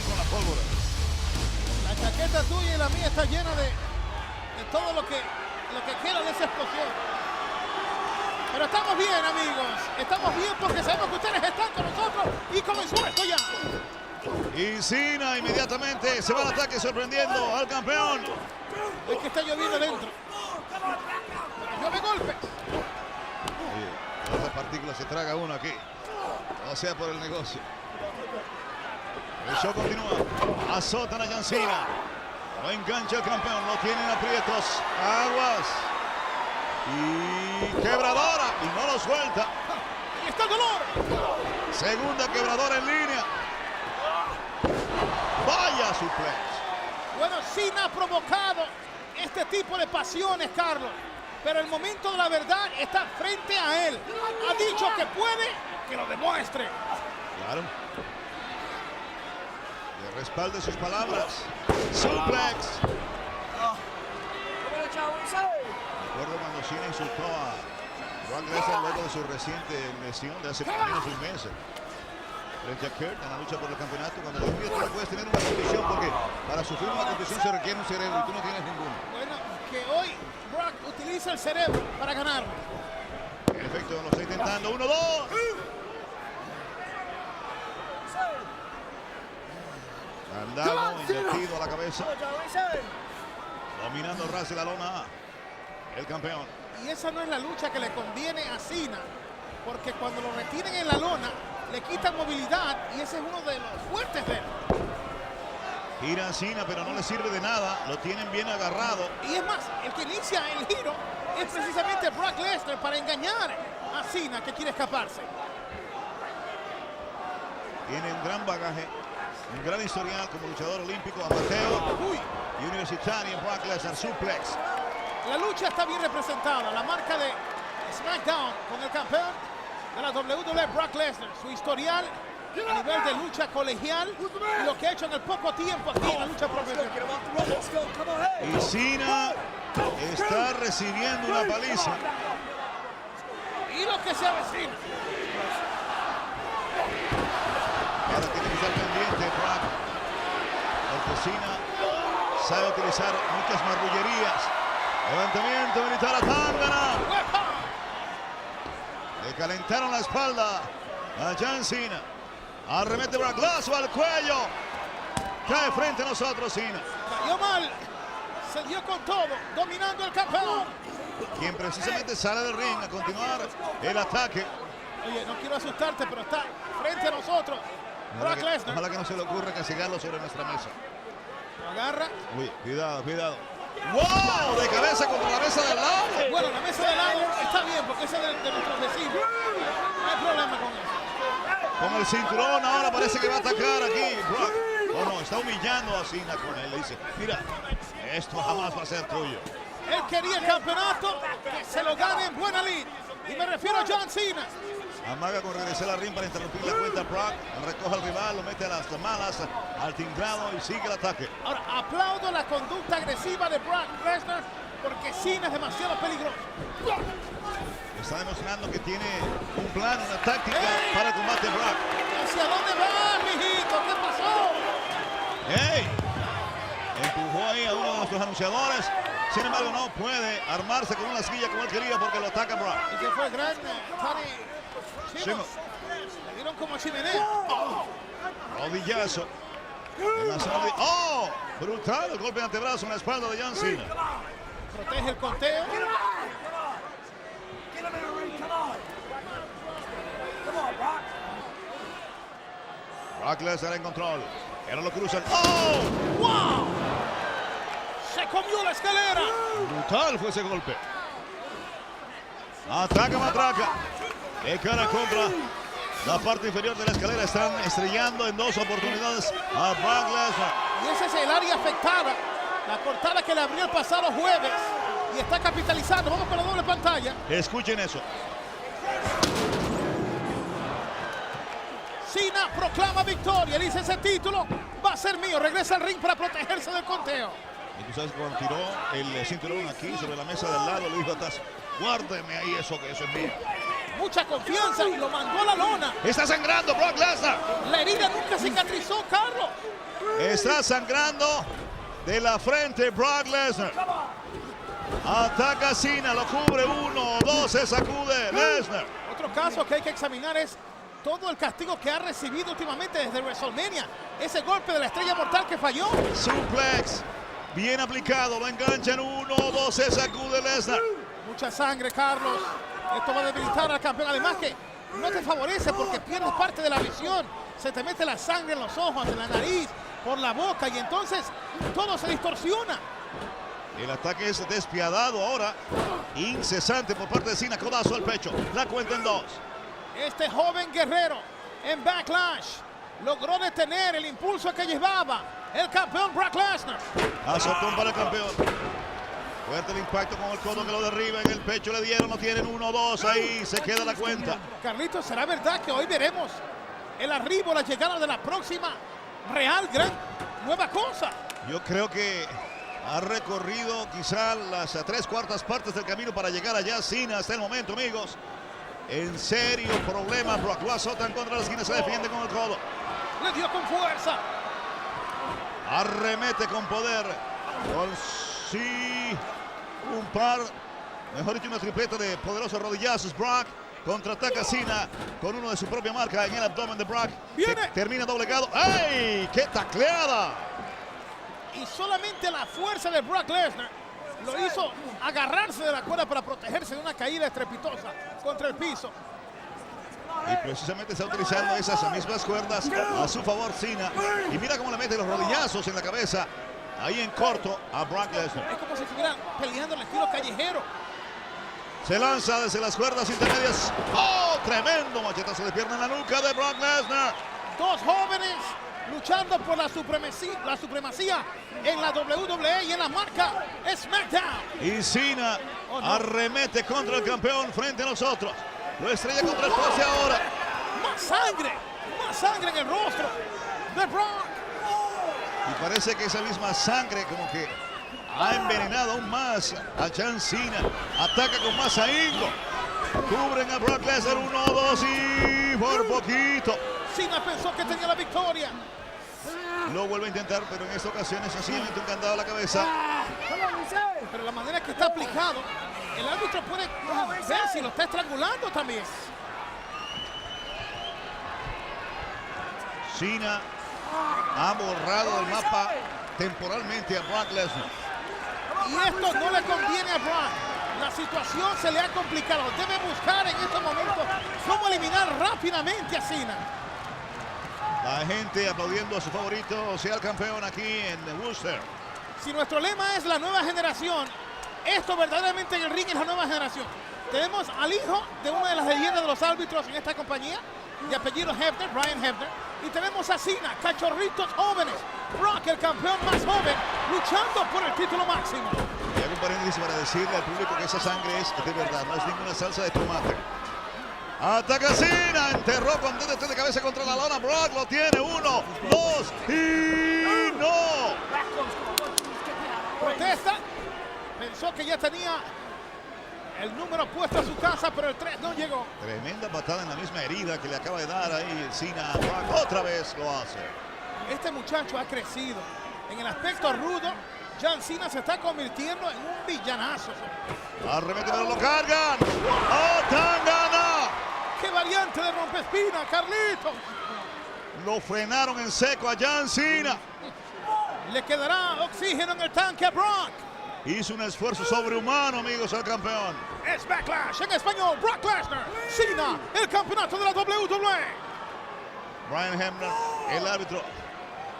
con la pólvora. La chaqueta tuya y la mía está llena de todo lo que queda de esa explosión. Pero estamos bien, amigos. Estamos bien porque sabemos que ustedes están con nosotros y comenzó esto ya. Y Cena inmediatamente se va al ataque sorprendiendo al campeón. Es que está lloviendo dentro. Llueve golpes. Esa partícula se traga uno aquí. O sea, por el negocio. El show continúa. Azotan a John Cena. Lo engancha el campeón. Lo tienen aprietos. Aguas. Y quebradora. Y no lo suelta. Ahí está el dolor. Segunda quebradora en línea. Vaya suplex. Bueno, Cena ha provocado este tipo de pasiones, Carlos. Pero el momento de la verdad está frente a él. Ha dicho que puede, que lo demuestre. Claro. Le respalde sus palabras. Suplex. Recuerdo cuando Cena insultó a Brock Lesnar luego de su reciente lesión de hace menos de un mes. Frente a Kurt en la lucha por el campeonato, cuando le dijo, tú no puedes tener una condición porque para sufrir una condición se requiere un cerebro y tú no tienes ninguno. Bueno, que hoy Brock utiliza el cerebro para ganar. En efecto, lo está intentando. 1, 2. Andamos invertido a la cabeza. Dominando el ras de la lona. El campeón. Y esa no es la lucha que le conviene a Cena, porque cuando lo retienen en la lona, le quitan movilidad y ese es uno de los fuertes de él. Gira Cena, pero no le sirve de nada. Lo tienen bien agarrado. Y es más, el que inicia el giro es precisamente Brock Lesnar para engañar a Cena, que quiere escaparse. Tiene un gran bagaje, un gran historial como luchador olímpico, amateur y universitario. Brock Lesnar, suplex. La lucha está bien representada. La marca de SmackDown con el campeón de la WWE, Brock Lesnar. Su historial a nivel de lucha colegial y lo que ha hecho en el poco tiempo aquí en la lucha profesional. Y Cena está recibiendo una paliza. Y lo que se avecina. Ahora tiene que estar pendiente Brock, porque Cena sabe utilizar muchas marrullerías. Levantamiento militar a Tangana. Le calentaron la espalda a John Cena. Arremete Brock, lazo al cuello. Cae frente a nosotros Cena. Cayó mal. Se dio con todo, dominando el campeón. Quien precisamente sale del ring a continuar el ataque. Oye, no quiero asustarte, pero está frente a nosotros. Brock Lesnar. Ojalá que no se le ocurra castigarlo sobre nuestra mesa. Lo agarra. Uy, cuidado, cuidado. ¡Wow! De cabeza contra la mesa del lado. Bueno, la mesa de lado está bien porque esa es de nuestros vecinos. No hay problema con eso. Con el cinturón ahora parece que va a atacar aquí Brock. Oh no, está humillando a Cena con él. Le dice, mira, esto jamás va a ser tuyo. Él quería el campeonato, que se lo gane en buena lid. Y me refiero a John Cena. Amaga con regresar al ring para interrumpir la cuenta. Brock recoge al rival, lo mete a las malas, al timbrado y sigue el ataque. Ahora, aplaudo la conducta agresiva de Brock Lesnar porque Cena es demasiado peligroso. Está demostrando que tiene un plan, una táctica para el combate Brock. ¿Hacia dónde va, mijito? ¿Qué pasó? ¡Ey! Empujó ahí a uno de nuestros anunciadores. Sin embargo, no puede armarse con una silla como él quería porque lo ataca Brock. Y que fue el gran Tony Chimos. Le dieron como chimenea. Rodillazo. ¡Oh! Brutal el golpe de antebrazo en la espalda de John Cena. Protege el conteo. Brock Lesnar en control. Ahora lo cruzan. ¡Oh! ¡Wow! Se comió la escalera. Brutal fue ese golpe. Ataca matraca. De cara contra la parte inferior de la escalera. Están estrellando en dos oportunidades a Brock Lesnar. Y ese es el área afectada. La cortada que le abrió el pasado jueves. Y está capitalizando. Vamos con la doble pantalla. Escuchen eso. Cena proclama victoria. Dice, ese título va a ser mío. Regresa al ring para protegerse del conteo. Y tú sabes, cuando tiró el cinturón aquí sobre la mesa del lado, le dijo atrás, guárdeme ahí eso, que eso es mío. Mucha confianza y lo mandó a la lona. Está sangrando Brock Lesnar. La herida nunca cicatrizó, Carlos. Está sangrando de la frente Brock Lesnar. Ataca Cena, lo cubre 1, 2, se sacude Lesnar. Otro caso que hay que examinar es todo el castigo que ha recibido últimamente desde WrestleMania. Ese golpe de la estrella mortal que falló. Suplex, bien aplicado, lo enganchan 1, 2, se sacude Lesnar. Mucha sangre, Carlos. Esto va a debilitar al campeón. Además que no te favorece porque pierdes parte de la visión. Se te mete la sangre en los ojos, en la nariz, por la boca y entonces todo se distorsiona. El ataque es despiadado ahora, incesante por parte de Cena, codazo al pecho, la cuenta en 2. Este joven guerrero en Backlash logró detener el impulso que llevaba el campeón Brock Lesnar. Azotón para el campeón. Fuerte el impacto con el codo que lo derriba en el pecho, le dieron, lo tienen 1, 2, ahí se queda la cuenta. Carlitos, ¿será verdad que hoy veremos el arribo, la llegada de la próxima real gran nueva cosa? Yo creo que ha recorrido quizá las 3/4 partes del camino para llegar allá. Cena hasta el momento, amigos. En serio problema, Brock lo azotan contra la esquina, se defiende con el codo. Le dio con fuerza. Arremete con poder. Con sí, un par, mejor dicho, una tripleta de poderosos rodillazos. Brock contraataca Cena con uno de su propia marca en el abdomen de Brock. Viene. Termina doblegado. ¡Ay! ¡Qué tacleada! Y solamente la fuerza de Brock Lesnar lo hizo agarrarse de la cuerda para protegerse de una caída estrepitosa contra el piso. Y precisamente está utilizando esas mismas cuerdas a su favor Cena. Y mira cómo le mete los rodillazos en la cabeza, ahí en corto, a Brock Lesnar. Es como si estuviera peleando al estilo callejero. Se lanza desde las cuerdas intermedias. ¡Oh! Tremendo machetazo de pierna en la nuca de Brock Lesnar. Dos jóvenes luchando por la supremacía en la WWE y en la marca SmackDown. Y Cena arremete contra el campeón frente a nosotros. Lo estrella contra el poste ahora. Más sangre en el rostro de Brock. Y parece que esa misma sangre como que ha envenenado aún más a John Cena. Ataca con más ahínco. Cubren a Brock Lesnar 1, 2 y por poquito. Cena pensó que tenía la victoria. Lo vuelve a intentar, pero en esta ocasión es sencillamente un candado a la cabeza. Pero la manera que está aplicado, el árbitro puede ver si lo está estrangulando también. Cena ha borrado del mapa temporalmente a Brock Lesnar. Y esto no le conviene a Brock. La situación se le ha complicado. Debe buscar en estos momentos cómo eliminar rápidamente a Cena. La gente aplaudiendo a su favorito, sea el campeón aquí en Worcester. Si nuestro lema es la nueva generación, esto verdaderamente en el ring es la nueva generación. Tenemos al hijo de una de las leyendas de los árbitros en esta compañía, de apellido Hebner, Brian Hebner, y tenemos a Cena, cachorritos jóvenes. Brock, el campeón más joven, luchando por el título máximo. Y hago un paréntesis para decirle al público que esa sangre es de verdad, no es ninguna salsa de tomate. Ataca Cena, enterró con DDT de cabeza contra la lona. Brock lo tiene, 1, 2 y no. Protesta, pensó que ya tenía el número puesto a su casa, pero el 3 no llegó. Tremenda patada en la misma herida que le acaba de dar ahí Cena a Brock. Otra vez lo hace. Este muchacho ha crecido. En el aspecto rudo, John Cena se está convirtiendo en un villanazo. Arremete, pero lo cargan. ¡Oh, Tangana! ¡Qué variante de rompespina, Carlitos! Lo frenaron en seco a John Cena. Le quedará oxígeno en el tanque a Brock. Hizo un esfuerzo sobrehumano, amigos, al campeón. Es Backlash en español. Brock Lesnar, Cena, el campeonato de la WWE. Brian Hebner, el árbitro,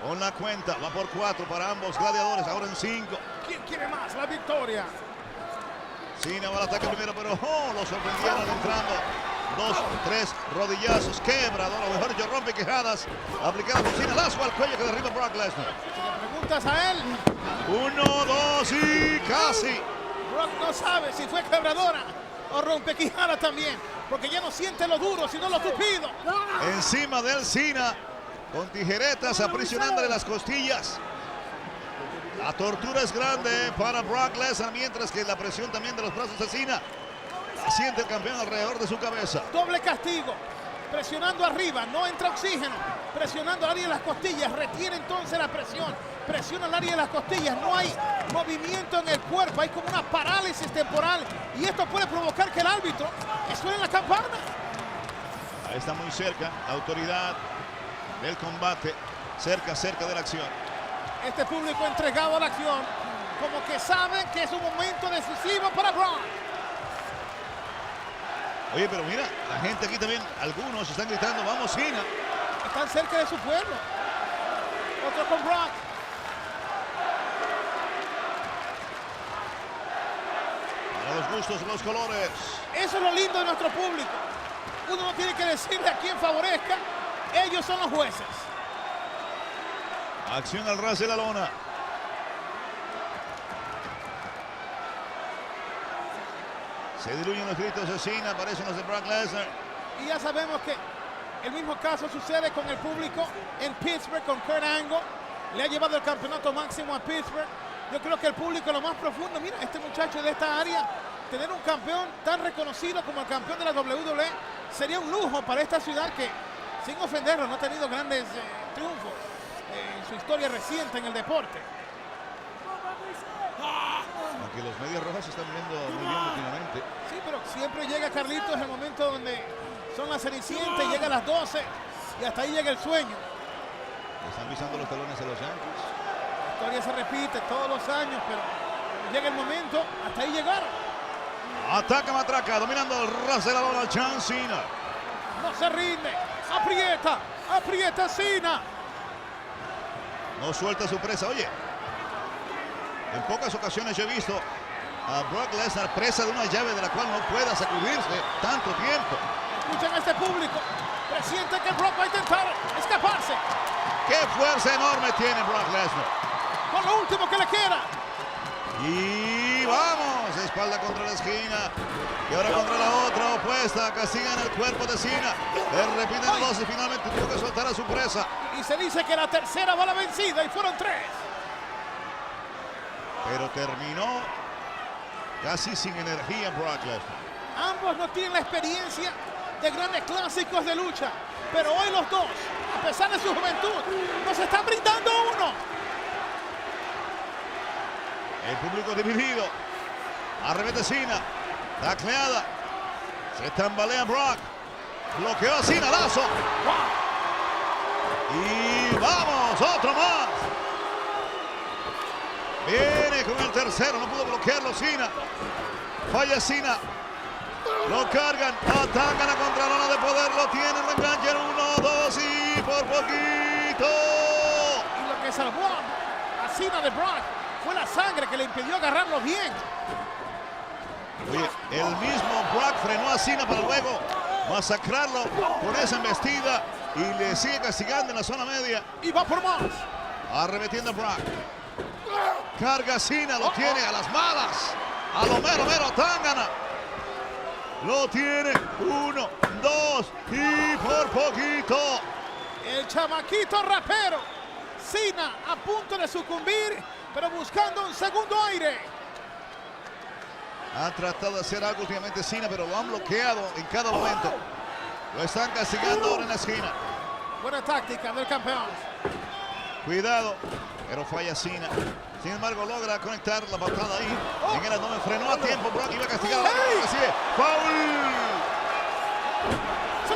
con la cuenta. Va por 4 para ambos gladiadores, ahora en 5. ¿Quién quiere más la victoria? Cena va al ataque primero, pero lo sorprendieron entrando. 2, 3 rodillazos, quebrador, o mejor dicho, rompe quejadas. Aplicado por Cena, lazo al cuello que derriba Brock Lesnar. Si le preguntas a él, 1, 2 y casi. Brock no sabe si fue quebradora o rompequijada también, porque ya no siente lo duro, sino lo tupido. Encima de él Cena, con tijeretas aprisionándole las costillas. La tortura es grande para Brock Lesnar, mientras que la presión también de los brazos de Cena siente el campeón alrededor de su cabeza. Doble castigo, presionando arriba, no entra oxígeno, presionando el área de las costillas, retiene entonces la presión, presiona el área de las costillas, no hay movimiento en el cuerpo, hay como una parálisis temporal y esto puede provocar que el árbitro suene la campana. Ahí está muy cerca la autoridad del combate, cerca de la acción. Este público entregado a la acción, como que saben que es un momento decisivo para Brock. Oye, pero mira, la gente aquí también, algunos están gritando, vamos Cena. Están cerca de su pueblo. Otro con Brock. Para los gustos, los colores. Eso es lo lindo de nuestro público. Uno no tiene que decirle a quién favorezca. Ellos son los jueces. Acción al ras de la lona. Se diluyen los gritos de Cena, aparecen los de Brock Lesnar. Y ya sabemos que el mismo caso sucede con el público en Pittsburgh con Kurt Angle. Le ha llevado el campeonato máximo a Pittsburgh. Yo creo que el público lo más profundo, mira, este muchacho de esta área, tener un campeón tan reconocido como el campeón de la WWE sería un lujo para esta ciudad que, sin ofenderlo, no ha tenido grandes triunfos en su historia reciente en el deporte. Aunque los Medias Rojas se están viendo muy bien últimamente. Sí, pero siempre llega Carlitos en el momento donde son las cenicientas y llega a las 12 y hasta ahí llega el sueño. Están pisando los talones de los Yankees. La historia se repite todos los años, pero llega el momento, hasta ahí llegaron. Ataca matraca, dominando el ras de la lona al John Cena. No se rinde, aprieta Cena. No suelta su presa, oye. En pocas ocasiones yo he visto a Brock Lesnar presa de una llave de la cual no pueda sacudirse tanto tiempo. Escuchen a este público, presienten que Brock va a intentar escaparse. ¡Qué fuerza enorme tiene Brock Lesnar! Con lo último que le queda. Y vamos, espalda contra la esquina. Y ahora contra la otra opuesta. Castigan el cuerpo de Cena. Le repiten los dos y finalmente tuvo que soltar a su presa. Y se dice que la tercera va la vencida y fueron 3. Pero terminó casi sin energía Brock Lesnar. Ambos no tienen la experiencia de grandes clásicos de lucha. Pero hoy los dos, a pesar de su juventud, nos están brindando uno. El público dividido. Arremete Cena. Tacleada. Se tambalea Brock. Bloqueó a Cena. Lazo. Y vamos. Otro más. Viene con el tercero. No pudo bloquearlo Cena. Falla Cena. Lo cargan. Atacan a contralona de poder. Lo tienen. Lo enganchan. 1, 2 y por poquito. Y lo que salvó a Cena de Brock fue la sangre que le impidió agarrarlo bien. Oye, el mismo Brock frenó a Cena para luego masacrarlo con esa embestida y le sigue castigando en la zona media. Y va por más. Arremetiendo a Brock. Carga a Cena, lo tiene a las malas. A lo mero Tangana. Lo tiene. 1, 2 y por poquito. El chamaquito rapero. Cena a punto de sucumbir, pero buscando un segundo aire. Ha tratado de hacer algo últimamente Cena, pero lo han bloqueado en cada momento. Lo están castigando ahora en la esquina. Buena táctica del campeón. Cuidado, pero falla Cena. Sin embargo, logra conectar la patada ahí. En el abdomen frenó a tiempo. Brock iba a castigar a la recibe. ¡Foul!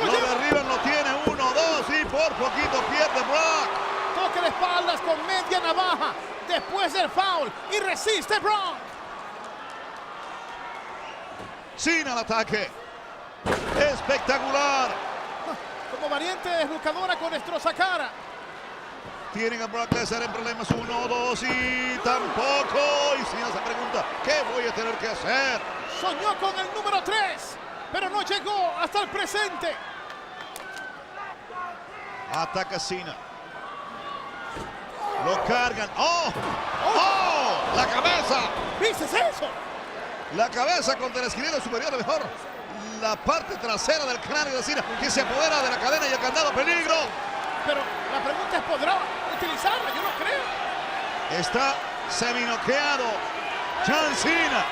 Lo derriban, lo tiene. 1, 2 y por poquito pierde Brock. Toque de espaldas con media navaja después del foul y resiste Brock. Cena al ataque. Espectacular. Como variante deslucadora con destrozacara. Tienen a Brock Lesnar en problemas. 1, 2 y tampoco. Y Cena se pregunta, ¿qué voy a tener que hacer? Soñó con el número 3, pero no llegó hasta el presente. Ataca Cena. Lo cargan. ¡Oh! ¡Oh! ¡La cabeza! ¿Viste eso? La cabeza contra el esquinero superior, mejor la parte trasera del cráneo de Cena, que se apodera de la cadena y el candado. ¡Peligro! Pero la pregunta es, ¿podrá utilizarla? Yo no creo. Está seminoqueado John Cena.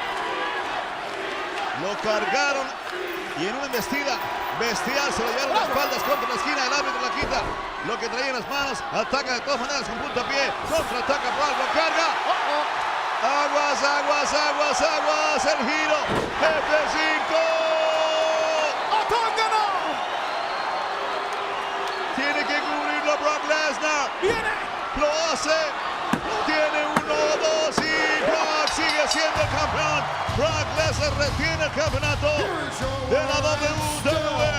Lo cargaron y en una embestida bestial, se lo llevaron las espaldas contra la esquina, el árbitro la quita. Lo que traía en las manos, ataca de todas maneras con puntapié, contraataca Brock, lo carga. Aguas, aguas, aguas, aguas, el giro, F5. Otón ganó. Tiene que cubrirlo Brock Lesnar. Viene. Lo hace. Tiene 1, 2 y Brock sigue siendo el campeón. Brock Lesnar retiene el campeonato de la WWE.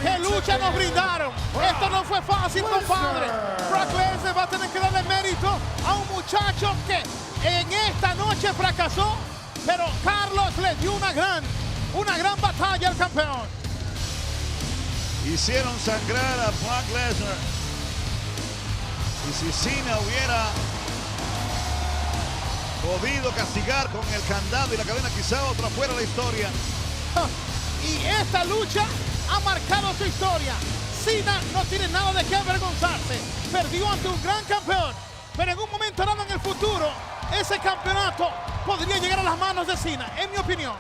¡Qué lucha nos brindaron! Esto no fue fácil, compadre. Brock Lesnar va a tener que darle mérito a un muchacho que en esta noche fracasó, pero Carlos le dio una gran batalla al campeón. Hicieron sangrar a Brock Lesnar. Y si Cena hubiera podido castigar con el candado y la cadena, quizá otra fuera la historia. Y esta lucha ha marcado su historia. Cena no tiene nada de qué avergonzarse. Perdió ante un gran campeón, pero en un momento dado en el futuro, ese campeonato podría llegar a las manos de Cena, en mi opinión.